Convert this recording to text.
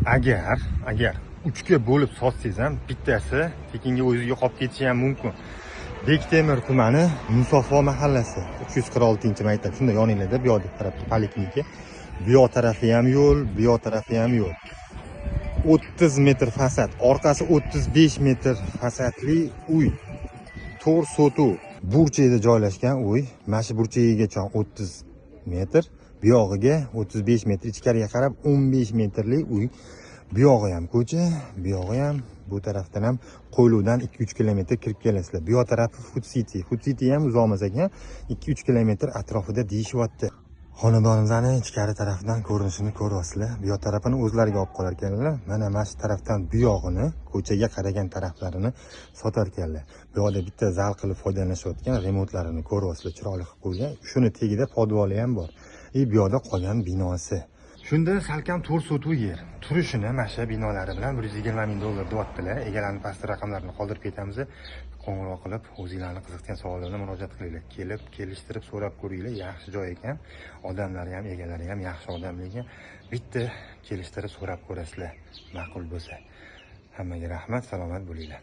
agar 3 ga bo'lib sotsangiz ham bittasi tekinga o'ziga qolib ketishi ham mumkin. Bektemir tumani Musofo mahallasi 346-maktab. Shunda yoninglarda bu yoq tarafda poliklinika. Bu yoq tarafi ham yo'l, bu yoq tarafi ham yo'l. 30 metr fasad, orqasi 35 metr fasadli uy. To'r sotuv. Burchakda joylashgan uy. Mana shu burchagigacha 30 metr, bu yog'iga 35 metr, ichkariga qarab 15 metrli uy. Bu yog'i ham ko'cha, bu yog'i ham, bu tarafdan ham Qo'ylovdan 2-3 kilometr kirib kelasizlar. Bu yoq tarafi Food City. Food City ham uzoq emas ekan, 2-3 kilometr atrofida deyishyapti. Xonadonimizning ichkari tarafidan ko'rinishini ko'ryapsizlar. Bu yoq tarafini o'zlariga olib qolar ekanlar. Mana shu tarafdan bu yog'ini, ko'chaga qaragan taraflarini sotar ekanlar. Bu yoqda bitta zal qilib foydalanishayotgan remontlarini ko'ryapsizlar, chiroyli qilib qo'ygan. Shuni tagida podvoli ham bor. Bu yoqda qolgan binosi. Shunda salkam to'r sotuv yer. Turishini mana shu binolari bilan 120 ming dollar deyaptilar. Egalarning pastki raqamlarini qoldirib ketamiz. Qo'ng'iroq qilib, o'zingizlarni qiziqgan savollarga murojaat qilinglar. Kelib, kelishtirib, so'rab ko'ringlar. Yaxshi joy ekan. Odamlari ham, egalari ham yaxshi odam ekan. Bitta kelishtirib, so'rab ko'rasizlar. Ma'qul bo'lsa. Hammaga rahmat, salomat bo'linglar.